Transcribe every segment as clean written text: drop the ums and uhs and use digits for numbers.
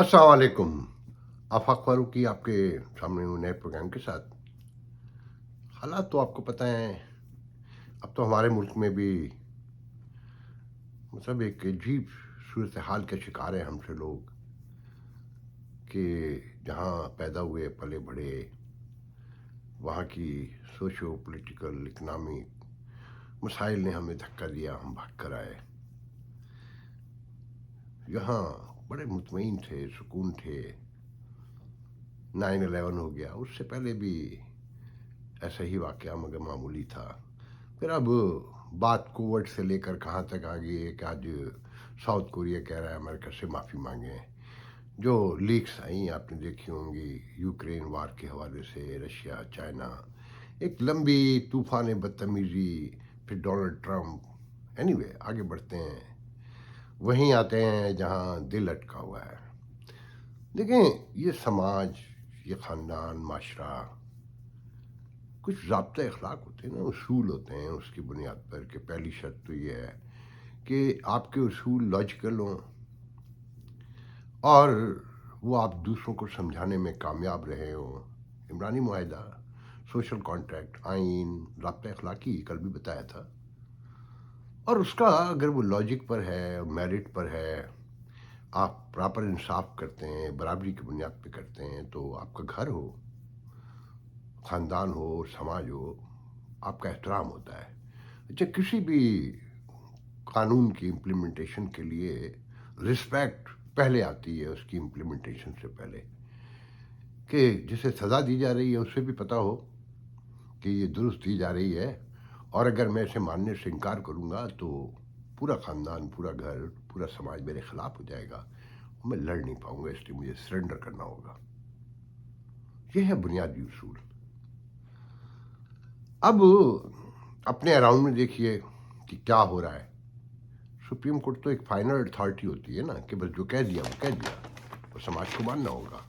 अस्सलाम वालेकुम। आफाक फारूकी आपके सामने हूँ नए प्रोग्राम के साथ। हालात तो आपको पता है, अब तो हमारे मुल्क में भी मतलब एक अजीब सूरत हाल के शिकार हैं हमसे लोग कि जहाँ पैदा हुए पले बढ़े वहाँ की सोशो पॉलिटिकल इकनॉमिक मसाइल ने हमें धक्का दिया, हम भाग कर आए। यहाँ बड़े मुतमईन थे, सुकून थे। 9/11 हो गया, उससे पहले भी ऐसा ही वाक़या मगर मामूली था। फिर अब बात कोविड से लेकर कहाँ तक आ गई है कि आज साउथ कोरिया कह रहा है अमेरिका से माफ़ी मांगें। जो लीक्स आई आपने देखी होंगी यूक्रेन वार के हवाले से, रशिया चाइना, एक लंबी तूफान बदतमीज़ी, फिर डोनाल्ड ट्रंप। एनीवे आगे बढ़ते हैं, वहीं आते हैं जहाँ दिल अटका हुआ है। देखें, ये समाज, ये ख़ानदान, माशरा, कुछ ज़ाब्ते अखलाक होते हैं ना, उसूल होते हैं उसकी बुनियाद पर कि पहली शर्त तो ये है कि आपके उसूल लॉजिकल हों और वो आप दूसरों को समझाने में कामयाब रहे हों। इमरानी मुआहदा, सोशल कॉन्ट्रैक्ट, आइन, ज़ाब्ते अखलाकी कल भी बताया था। और उसका अगर वो लॉजिक पर है, मेरिट पर है, आप प्रॉपर इंसाफ करते हैं, बराबरी की बुनियाद पे करते हैं, तो आपका घर हो, ख़ानदान हो, समाज हो, आपका एहतराम होता है। अच्छा, किसी भी कानून की इम्प्लीमेंटेशन के लिए रिस्पेक्ट पहले आती है, उसकी इम्प्लीमेंटेशन से पहले, कि जिसे सज़ा दी जा रही है उससे भी पता हो कि ये दुरुस्त दी जा रही है, और अगर मैं इसे मानने से इनकार करूँगा तो पूरा ख़ानदान, पूरा घर, पूरा समाज मेरे ख़िलाफ़ हो जाएगा, मैं लड़ नहीं पाऊँगा, इसलिए मुझे सरेंडर करना होगा। ये है बुनियादी उसूल। अब अपने अराउंड में देखिए कि क्या हो रहा है। सुप्रीम कोर्ट तो एक फाइनल अथॉरिटी होती है ना, कि बस जो कह दिया वो कह दिया, और समाज को मानना होगा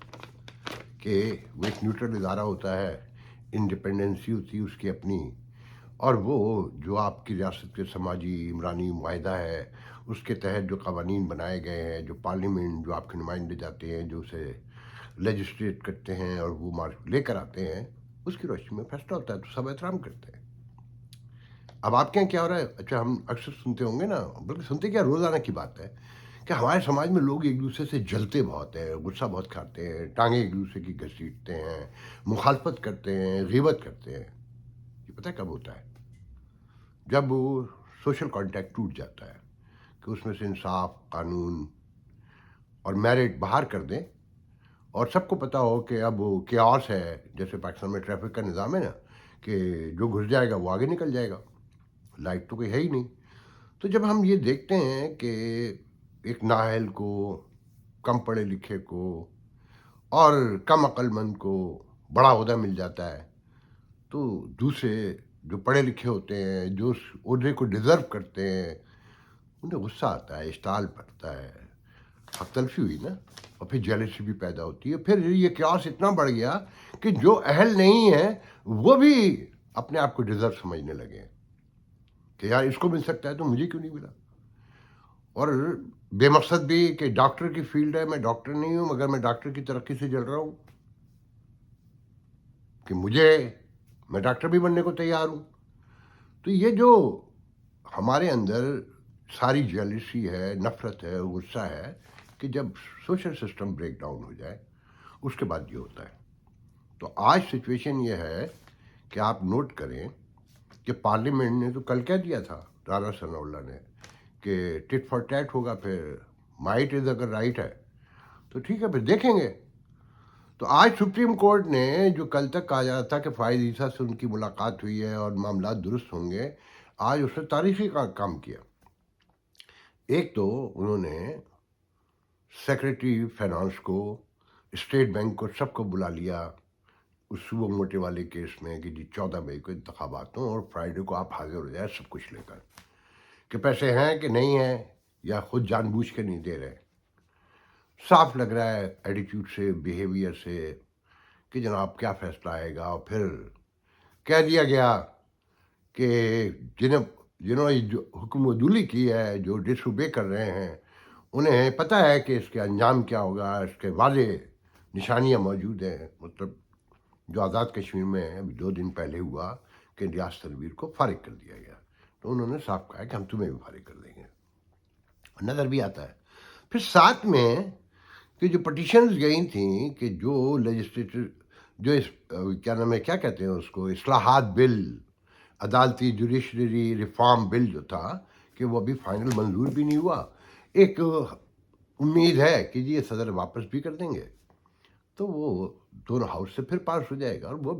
कि वो एक न्यूट्रल इदारा होता है, इंडिपेंडेंसी होती है उसकी अपनी, और वो जो आपकी रियासत के समाजी इमरानी मुआहदा है उसके तहत जो कवानीन बनाए गए हैं, जो पार्लियामेंट, जो आपके नुमाइंदे जाते हैं, जो उसे लेजिस्लेट करते हैं और वो मार्क लेकर आते हैं, उसकी रोशनी में फैसला होता है, तो सब एहतराम करते हैं। अब आपके यहाँ क्या हो रहा है? अच्छा, हम अक्सर सुनते होंगे ना, बल्कि सुनते क्या, रोज़ाना की बात है कि हमारे समाज में लोग एक दूसरे से जलते बहुत हैं, गुस्सा बहुत खाते हैं, टांगे एक दूसरे की घसीटते हैं, मुखालफत करते हैं, ग़ीबत करते हैं। ये पता है कब होता है? जब वो सोशल कॉन्ट्रैक्ट टूट जाता है, कि उसमें से इंसाफ, कानून और मेरिट बाहर कर दें, और सबको पता हो कि अब वो केओस है, जैसे पाकिस्तान में ट्रैफिक का निज़ाम है ना, कि जो घुस जाएगा वो आगे निकल जाएगा, लाइट तो कोई है ही नहीं। तो जब हम ये देखते हैं कि एक नाअहल को, कम पढ़े लिखे को और कम अक्लमंद को बड़ा ओहदा मिल जाता है, तो दूसरे जो पढ़े लिखे होते हैं, जो उस ओहदे को डिज़र्व करते हैं, उन्हें गुस्सा आता है, इश्ताल पड़ता है, हक तलफी हुई ना, और फिर जेलसी भी पैदा होती है। फिर ये क्यास इतना बढ़ गया कि जो अहल नहीं है वो भी अपने आप को डिज़र्व समझने लगे कि यार इसको मिल सकता है तो मुझे क्यों नहीं मिला। और बेमकसद भी कि डॉक्टर की फील्ड है, मैं डॉक्टर नहीं हूँ मगर मैं डॉक्टर की तरक्की से जल रहा हूँ, कि मैं डॉक्टर भी बनने को तैयार हूँ। तो ये जो हमारे अंदर सारी जेलसी है, नफरत है, गुस्सा है, कि जब सोशल सिस्टम ब्रेक डाउन हो जाए उसके बाद ये होता है। तो आज सिचुएशन ये है कि आप नोट करें कि पार्लियामेंट ने तो कल कह दिया था, राना सनाउल्ला ने, कि टिट फॉर टैट होगा, फिर माइट इज़ अगर राइट है तो ठीक है, फिर देखेंगे। तो आज सुप्रीम कोर्ट ने जो कल तक कहा जा रहा था कि फायद ईसा से उनकी मुलाकात हुई है और मामला दुरुस्त होंगे, आज उसने तारीखी काम किया। एक तो उन्होंने सेक्रेटरी फाइनेंस को, स्टेट बैंक को, सबको बुला लिया उस सुबह मोटे वाले केस में कि जी 14 मई को इंतखाबात हों और फ्राइडे को आप हाजिर हो जाए सब कुछ लेकर, कि पैसे हैं कि नहीं हैं, या खुद जानबूझ के नहीं दे रहे। साफ लग रहा है एटीट्यूड से, बिहेवियर से, कि जनाब क्या फैसला आएगा। और फिर कह दिया गया कि जिन्होंने जो हुक्म वदूली की है, जो डिसोबे कर रहे हैं, انہیں پتہ ہے کہ اس کے انجام کیا ہوگا، اس کے واضح نشانیاں موجود ہیں. مطلب جو آزاد کشمیر میں ابھی 2 دن پہلے ہوا کہ ریاض تنویر کو فارغ کر دیا گیا، تو انہوں نے صاف کہا کہ ہم تمہیں بھی فارغ کر دیں گے. نظر بھی آتا ہے. پھر ساتھ میں کہ جو پٹیشنز گئی تھیں کہ جو لیجسلیٹر جو کیا نام ہے، کیا کہتے ہیں اس کو، اصلاحات بل، عدالتی جوڈیشری ریفارم بل جو تھا، کہ وہ ابھی فائنل منظور بھی نہیں ہوا. ایک امید ہے کہ یہ صدر واپس بھی کر دیں گے تو وہ دونوں ہاؤس سے پھر پاس ہو جائے گا اور وہ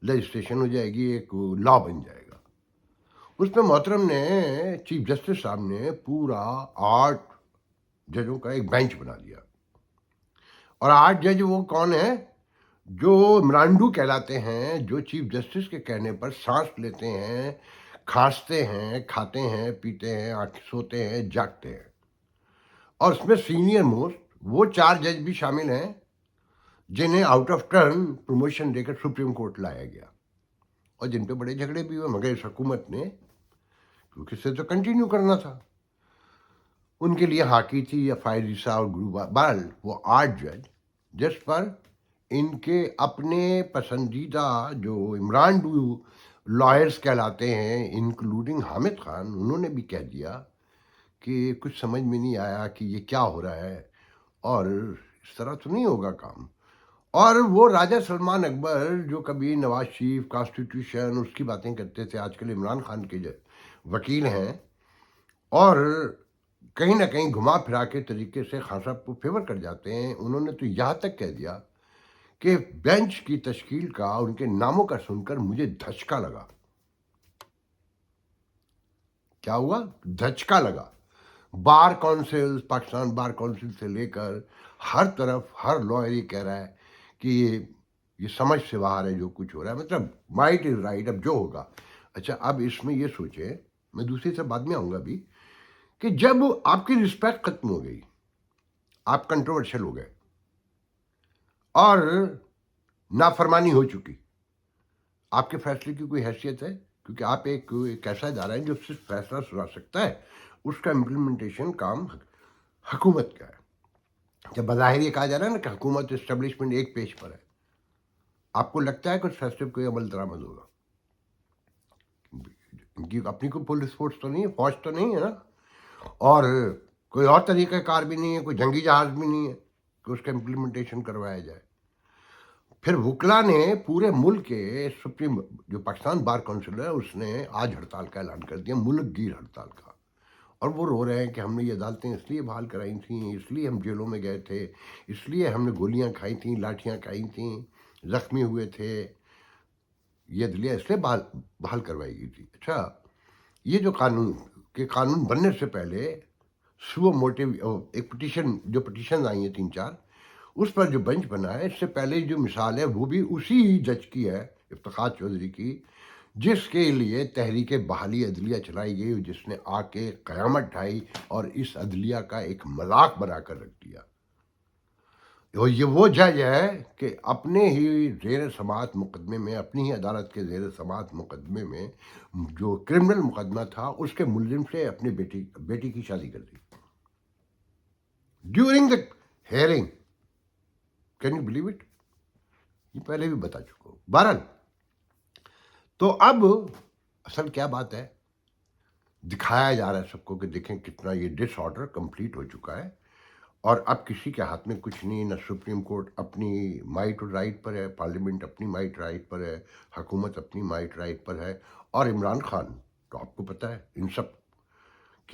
لیجسلیشن ہو جائے گی، ایک لا بن جائے گا. اس میں محترم نے چیف جسٹس صاحب نے پورا 8 ججوں کا ایک بینچ بنا دیا. اور 8 جج وہ کون ہیں؟ جو عمرانڈو کہلاتے ہیں، جو چیف جسٹس کے کہنے پر سانس لیتے ہیں، کھانستے ہیں، کھاتے ہیں، پیتے ہیں، سوتے ہیں، جاگتے ہیں. اور اس میں سینئر موسٹ وہ 4 جج بھی شامل ہیں جنہیں آؤٹ آف ٹرن پروموشن دے کر سپریم کورٹ لایا گیا، اور جن پہ بڑے جھگڑے بھی ہوئے، مگر اس حکومت نے کیونکہ اسے تو کنٹینیو کرنا تھا، ان کے لیے ہاکی تھی یا فائریسا اور گرو بال وہ 8 جج جس پر ان کے اپنے پسندیدہ جو عمران ڈو لائرز کہلاتے ہیں، انکلوڈنگ حامد خان، انہوں نے بھی کہہ دیا کہ کچھ سمجھ میں نہیں آیا کہ یہ کیا ہو رہا ہے اور اس طرح تو نہیں ہوگا کام. اور وہ راجہ سلمان اکبر جو کبھی نواز شریف کانسٹیٹیوشن اس کی باتیں کرتے تھے، آج کل عمران خان کے وکیل ہیں اور کہیں نہ کہیں گھما پھرا کے طریقے سے خان صاحب کو فیور کر جاتے ہیں. انہوں نے تو یہاں تک کہہ دیا کہ بینچ کی تشکیل کا ان کے ناموں کا سن کر مجھے دھچکا لگا. کیا ہوا؟ دھچکا لگا. Bar council, Pakistan bar council سے لے کر ہر طرف ہر لائر یہ کہہ رہا ہے کہ یہ سمجھ سے باہر ہے جو کچھ ہو رہا ہے. مطلب مائٹ از رائٹ، اب جو ہوگا. اچھا، اب اس میں یہ سوچیں، میں دوسری سے بعد میں آؤں گا بھی، کہ جب آپ کی رسپیکٹ ختم ہو گئی، آپ کنٹروورشل ہو گئے اور نافرمانی ہو چکی، آپ کے فیصلے کی کوئی حیثیت ہے؟ کیونکہ آپ ایک ایسا ادارہ ہے جو صرف فیصلہ سنا سکتا ہے، اس کا امپلیمنٹیشن کام حکومت کا ہے. جب بظاہر یہ کہا جا رہا ہے نا کہ حکومت اسٹیبلشمنٹ ایک پیج پر ہے، آپ کو لگتا ہے کہ اس فیصلے پہ کوئی عمل درآمد ہوگا؟ ان کی اپنی کوئی پولیس فورس تو نہیں ہے، فوج تو نہیں ہے نا، اور کوئی اور طریقہ کار بھی نہیں ہے، کوئی جنگی جہاز بھی نہیں ہے کہ اس کا امپلیمنٹیشن کروایا جائے. پھر وکلا نے پورے ملک کے سپریم جو پاکستان بار کونسل ہے اس نے آج ہڑتال کا اعلان کر دیا، ملک گیر ہڑتال کا. اور وہ رو رہے ہیں کہ ہم نے یہ عدالتیں اس لیے بحال کرائی تھیں، اس لیے ہم جیلوں میں گئے تھے، اس لیے ہم نے گولیاں کھائی تھیں، لاٹھیاں کھائی تھیں، زخمی ہوئے تھے، یہ عدلیہ اس لیے بحال کروائی گئی تھی. اچھا، یہ جو قانون بننے سے پہلے سو موٹیو ایک پٹیشن آئی ہیں 3-4، اس پر جو بنچ بنا ہے، اس سے پہلے جو مثال ہے وہ بھی اسی جج کی ہے، افتخار چودھری کی، جس کے لیے تحریک بحالی عدلیہ چلائی گئی، جس نے آ کے قیامت ڈھائی اور اس عدلیہ کا ایک مذاق بنا کر رکھ دیا. یہ وہ جج ہے کہ اپنے ہی زیر سماعت مقدمے میں، اپنی ہی عدالت کے زیر سماعت مقدمے میں جو کرمنل مقدمہ تھا، اس کے ملزم سے اپنی بیٹی کی شادی کر دی during the hearing. Can you believe it? یہ پہلے بھی بتا چکا ہوں. بہرحال، تو اب اصل کیا بات ہے، دکھایا جا رہا ہے سب کو کہ دیکھیں کتنا یہ ڈس آرڈر کمپلیٹ ہو چکا ہے، اور اب کسی کے ہاتھ میں کچھ نہیں. نہ سپریم کورٹ اپنی مائٹ اور رائٹ پر ہے، پارلیمنٹ اپنی مائٹ رائٹ پر ہے، حکومت اپنی مائٹ رائٹ پر ہے، اور عمران خان تو آپ کو پتہ ہے ان سب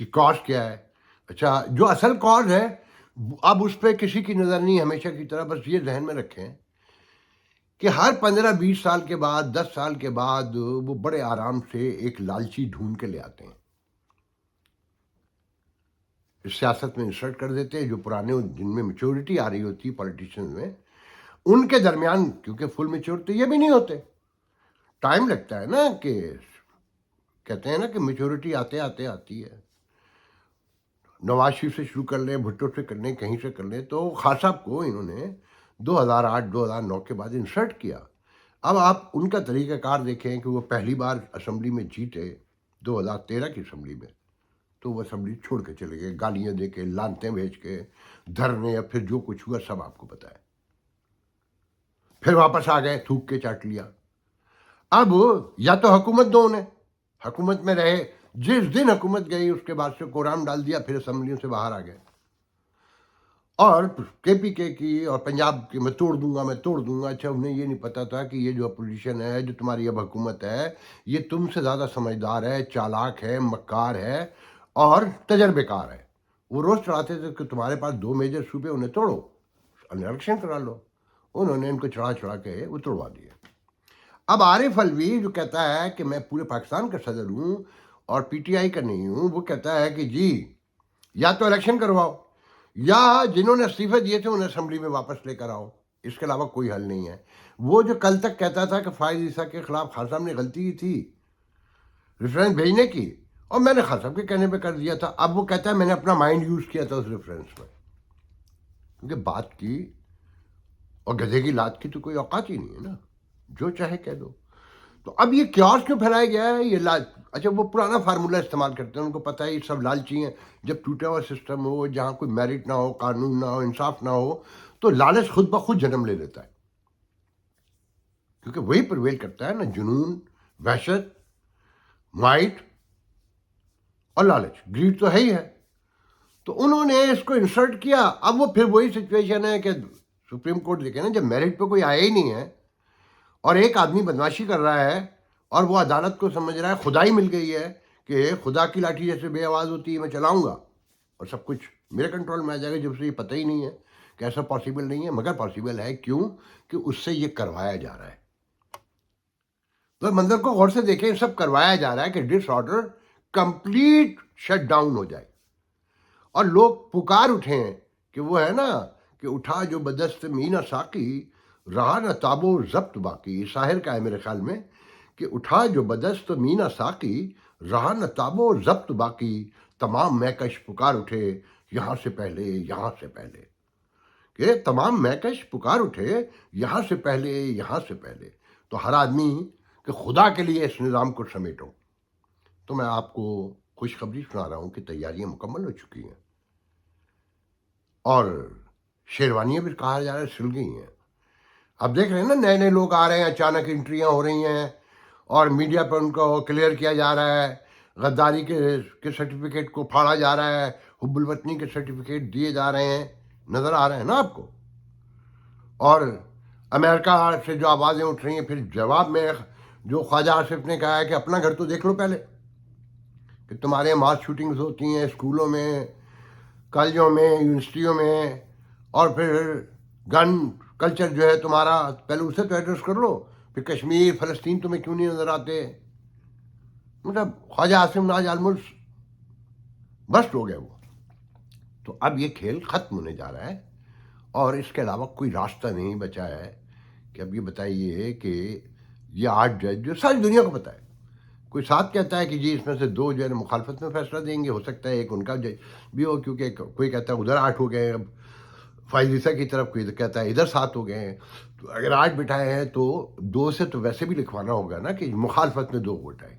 کی کاز کیا ہے. اچھا، جو اصل کاز ہے اب اس پہ کسی کی نظر نہیں، ہمیشہ کی طرح. بس یہ ذہن میں رکھیں کہ ہر 15-20 سال کے بعد، 10 سال کے بعد وہ بڑے آرام سے ایک لالچی ڈھونڈ کے لے آتے ہیں، اس سیاست میں انسرٹ کر دیتے ہیں. جو پرانے جن میں میچورٹی آ رہی ہوتی ہے پولیٹیشین میں، ان کے درمیان کیونکہ فل میچور تو یہ بھی نہیں ہوتے، ٹائم لگتا ہے نا، کہ کہتے ہیں نا کہ میچورٹی آتے آتے آتی ہے. نواز شریف سے شروع کر لیں، بھٹو سے کر لیں، کہیں سے کر لیں، تو خان صاحب کو انہوں نے 2008-2009 کے بعد انسرٹ کیا. اب آپ ان کا طریقہ کار دیکھیں کہ وہ پہلی بار اسمبلی میں جیتے 2013 کی اسمبلی میں، तो वो असम्बली छोड़ के चले गए, गालियां दे के, लानतें भेज के, धरने, या फिर जो कुछ हुआ सब आपको पता है। फिर वापस आ गए, थूक के चाट लिया। अब या तो हुकूमत दो उन्हें, हुकूमत में रहे, जिस दिन हुकूमत गई उसके बाद से कोराम डाल दिया, फिर असम्बलियों से बाहर आ गए। और केपीके की और पंजाब की मैं तोड़ दूंगा। अच्छा, उन्हें ये नहीं पता था कि ये जो अपोजिशन है, जो तुम्हारी अब हुकूमत है, ये तुमसे ज़्यादा समझदार है, चालाक है, मक्कार है और तजर्बेकार है। वो रोज़ चढ़ाते थे कि तुम्हारे पास 2 मेजर सूबे, उन्हें तोड़ो, इलेक्शन करा लो। उन्होंने इनको चढ़ा के वो तोड़वा दिए। अब आरिफ अलवी जो कहता है कि मैं पूरे पाकिस्तान का सदर हूँ और पीटीआई का नहीं हूँ, वो कहता है कि जी या तो इलेक्शन करवाओ, या जिन्होंने इस्तीफे दिए थे उन्हें असेंबली में वापस लेकर आओ, इसके अलावा कोई हल नहीं है। वो जो कल तक कहता था कि फायद ईसा के खिलाफ खान साहब ने गलती की थी रेफरेंस भेजने की, और मैंने खान साहब के कहने पे कर दिया था, अब वो कहता है मैंने अपना माइंड यूज किया था उस रेफरेंस में। क्योंकि बात की और गधे की लात की तो कोई औकात ही नहीं है ना, जो चाहे कह दो। तो अब ये क्योस क्यों फैलाया गया है, ये अच्छा, वो पुराना फार्मूला इस्तेमाल करते हैं, उनको पता है ये सब लालची हैं। जब टूटा हुआ सिस्टम हो, जहाँ कोई मेरिट ना हो, कानून ना हो, इंसाफ ना हो, तो लालच खुद ब खुद जन्म ले लेता है। क्योंकि वही प्रिवेल करता है ना, जुनून, वहशत, माइट और लालच, ग्रीड तो है ही है। तो उन्होंने इसको इंसर्ट किया। अब वो फिर वही सिचुएशन है कि सुप्रीम कोर्ट देखे ना, जब मेरिट पे कोई आया ही नहीं है और एक आदमी बदमाशी कर रहा है और वो अदालत को समझ रहा है खुदाई मिल गई है कि खुदा की लाठी जैसे बेआवाज़ होती है, मैं चलाऊंगा और सब कुछ मेरे कंट्रोल में आ जाएगा, जब से ये पता ही नहीं है कि ऐसा पॉसिबल नहीं है, मगर पॉसिबल है। क्यों? कि उससे ये करवाया जा रहा है। तो मंदिर को गौर से देखें, सब करवाया जा रहा है कि डिसऑर्डर कंप्लीट शट डाउन हो जाए। और लोग पुकार उठे हैं कि वो है ना कि उठा जो बदस्त मीना साकी, रहा न ताबो जब्त बाकी। शाहिर का है मेरे ख्याल में कि उठा जो बदस्त मीना साकी, रहा न ताबो जब्त बाकी। तमाम मैकश पुकार उठे यहाँ से पहले, यहाँ से पहले, कि तमाम मैकश पुकार उठे यहाँ से पहले, यहाँ से पहले। तो हर आदमी कि खुदा के लिए इस निज़ाम को समेटो। तो मैं आपको खुशखबरी सुना रहा हूँ कि तैयारियां मुकम्मल हो चुकी हैं और शेरवानियां भी कहा जा रहा है सिल गई हैं। अब देख रहे हैं ना, नए नए लोग आ रहे हैं, अचानक एंट्रियां हो रही हैं और मीडिया पर उनको क्लियर किया जा रहा है, गद्दारी के सर्टिफिकेट को फाड़ा जा रहा है, हुब्बुल वतनी के सर्टिफिकेट दिए जा रहे हैं, नज़र आ रहे हैं ना आपको। और अमेरिका से जो आवाज़ें उठ रही हैं, फिर जवाब में जो ख्वाजा आसिफ ने कहा है कि अपना घर तो देख लो पहले, कि तुम्हारे यहाँ मास शूटिंग्स होती हैं स्कूलों में, कॉलेजों में, यूनिवर्सिटियों में, और फिर गन कल्चर जो है तुम्हारा, पहले उसे तो एड्रेस कर लो, फिर कश्मीर फ़लस्तीन तुम्हें क्यों नहीं नज़र आते। मतलब ख्वाजा आसिफ नाज आलमुल्क बस्ट हो गया वो। तो अब ये खेल ख़त्म होने जा रहा है और इसके अलावा कोई रास्ता नहीं बचा है कि अब ये बताइए कि ये 8 जज जो सारी दुनिया को पता है, कोई साथ कहता है कि जी इसमें से 2 जो है मुखालफत में फैसला देंगे, हो सकता है एक उनका जज भी हो, क्योंकि कोई कहता है उधर 8 हो गए, अब फायदीसा की तरफ कोई कहता है इधर 7 हो गए हैं। तो अगर 8 बिठाए हैं तो 2 से तो वैसे भी लिखवाना होगा ना कि मुखालफत में 2 वोट आए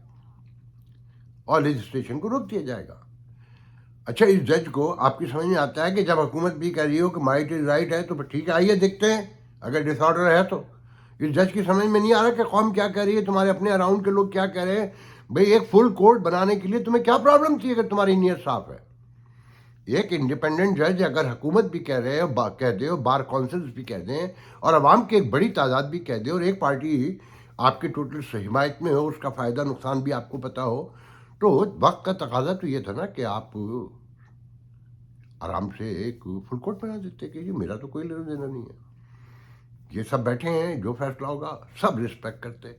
और रजिस्ट्रेशन को रोक दिया जाएगा। अच्छा, इस जज को आपकी समझ में आता है कि जब हुकूमत भी कह रही हो कि माइट इज राइट है, तो ठीक है, आइए देखते हैं अगर डिसऑर्डर है तो। इस जज की समझ में नहीं आ रहा कि कौम क्या कह रही है, तुम्हारे अपने अराउंड के लोग क्या कह रहे हैं। भाई, एक फुल कोर्ट बनाने के लिए तुम्हें क्या प्रॉब्लम थी अगर तुम्हारी नीयत साफ है। एक इंडिपेंडेंट जज अगर हुकूमत भी कह रहे हैं, कह दे, बार काउंसिल्स भी कह दें और अवाम की एक बड़ी तादाद भी कह दे और एक पार्टी आपकी टोटल हिमायत में हो, उसका फ़ायदा नुकसान भी आपको पता हो, तो वक्त का तकाजा तो ये था ना कि आप आराम से एक फुल कोर्ट बना देते कि जी मेरा तो कोई लेना देना नहीं है, ये सब बैठे हैं, जो फैसला होगा सब रिस्पेक्ट करते।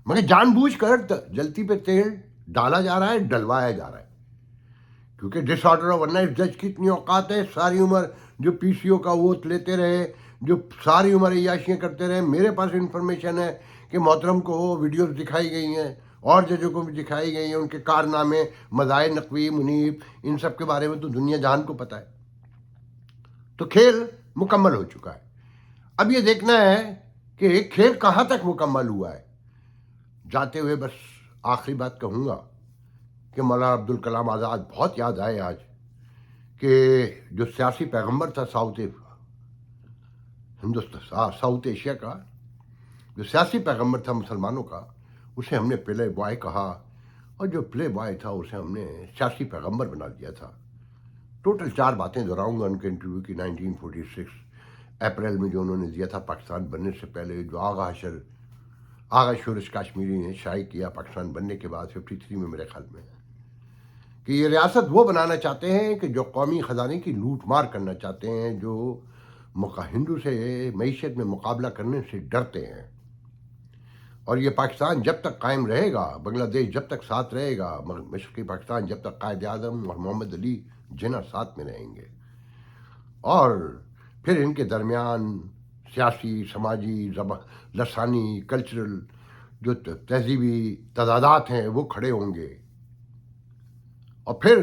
मगर जानबूझकर जलती पे तेल डाला जा रहा है, डलवाया जा रहा है, क्योंकि डिसऑर्डर ऑफ वरना इस जज की इतनी औकात है, सारी उम्र जो पीसीओ का वोट लेते रहे, जो सारी उम्र अय्याशियाँ करते रहे। मेरे पास इन्फॉर्मेशन है कि मोहतरम को वीडियोस दिखाई गई हैं और जजों को भी दिखाई गई हैं, उनके कारनामे, मज़ाहिर नकवी, मुनीब, इन सब के बारे में तो दुनिया जहान को पता है। तो खेल मुकम्मल हो चुका है। अब ये देखना है कि खेल कहाँ तक मुकम्मल हुआ है। जाते हुए बस आखिरी बात कहूँगा کہ مولانا عبد الکلام آزاد بہت یاد آئے آج کہ جو سیاسی پیغمبر تھا ساؤتھ ایشیا کا، جو سیاسی پیغمبر تھا مسلمانوں کا، اسے ہم نے پلے بوائے کہا، اور جو پلے بوائے تھا اسے ہم نے سیاسی پیغمبر بنا دیا تھا۔ ٹوٹل 4 باتیں دہراؤں گا ان کے انٹرویو کی 1946 اپریل میں جو انہوں نے دیا تھا پاکستان بننے سے پہلے، جو آغا شورش کاشمیری نے شائع کیا پاکستان بننے کے بعد 53 میں میرے خیال میں، کہ یہ ریاست وہ بنانا چاہتے ہیں کہ جو قومی خزانے کی لوٹ مار کرنا چاہتے ہیں، جو ہندو سے معیشت میں مقابلہ کرنے سے ڈرتے ہیں، اور یہ پاکستان جب تک قائم رہے گا، بنگلہ دیش جب تک ساتھ رہے گا، مشرقی پاکستان جب تک قائد اعظم اور محمد علی جناح ساتھ میں رہیں گے، اور پھر ان کے درمیان سیاسی، سماجی، لسانی، کلچرل جو تہذیبی تضادات ہیں وہ کھڑے ہوں گے، اور پھر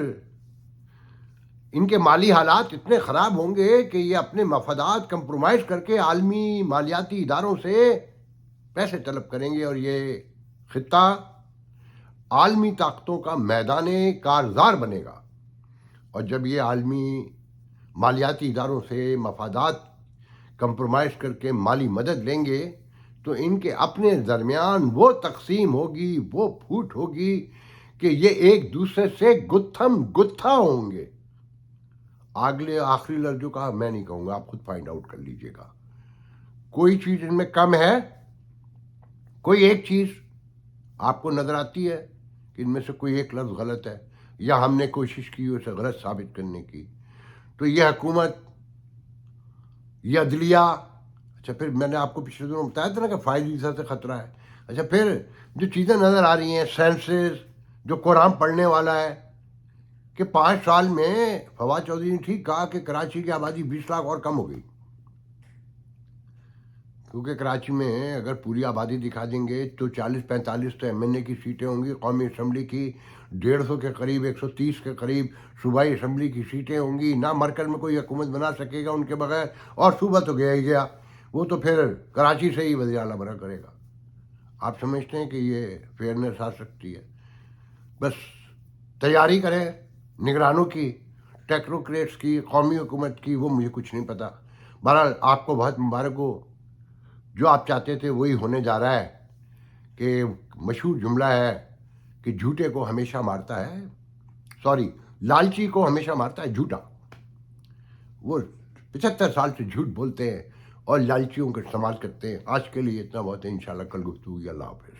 ان کے مالی حالات اتنے خراب ہوں گے کہ یہ اپنے مفادات کمپرومائز کر کے عالمی مالیاتی اداروں سے پیسے طلب کریں گے، اور یہ خطہ عالمی طاقتوں کا میدان کارزار بنے گا، اور جب یہ عالمی مالیاتی اداروں سے مفادات کمپرومائز کر کے مالی مدد لیں گے تو ان کے اپنے درمیان وہ تقسیم ہوگی، وہ پھوٹ ہوگی کہ یہ ایک دوسرے سے گتھم گتھا ہوں گے۔ آخری لفظ جو کہا میں نہیں کہوں گا، آپ خود فائنڈ آؤٹ کر لیجئے گا۔ کوئی چیز ان میں کم ہے، کوئی ایک چیز آپ کو نظر آتی ہے کہ ان میں سے کوئی ایک لفظ غلط ہے، یا ہم نے کوشش کی اسے غلط ثابت کرنے کی، تو یہ حکومت، یہ عدلیہ، اچھا پھر میں نے آپ کو پچھلے دنوں بتایا تھا نا کہ 5 ویزا سے خطرہ ہے، اچھا پھر جو چیزیں نظر آ رہی ہیں، سینسز جو قرآن پڑھنے والا ہے، کہ 5 سال میں فواد چودھری نے ٹھیک کہا کہ کراچی کی آبادی 20 لاکھ اور کم ہو گئی، کیونکہ کراچی میں اگر پوری آبادی دکھا دیں گے تو 40-45 تو MNA کی سیٹیں ہوں گی، قومی اسمبلی کی 150 کے قریب، 130 کے قریب صوبائی اسمبلی کی سیٹیں ہوں گی، نہ مرکز میں کوئی حکومت بنا سکے گا ان کے بغیر، اور صوبہ تو گیا ہی گیا، وہ تو پھر کراچی سے ہی وزیر اعلیٰ بنا کرے گا۔ آپ سمجھتے ہیں کہ یہ فیئرنیس آ سکتی ہے؟ بس تیاری کریں نگرانوں کی، ٹیکنوکریٹس کی، قومی حکومت کی، وہ مجھے کچھ نہیں پتا۔ بہرحال آپ کو بہت مبارک ہو، جو آپ چاہتے تھے وہی ہونے جا رہا ہے، کہ مشہور جملہ ہے کہ جھوٹے کو ہمیشہ مارتا ہے، لالچی کو ہمیشہ مارتا ہے جھوٹا۔ وہ 75 سال سے جھوٹ بولتے ہیں اور لالچیوں کا استعمال کرتے ہیں۔ آج کے لیے اتنا بہت ہے، انشاءاللہ کل گفتگو ہوگی۔ اللہ حافظ۔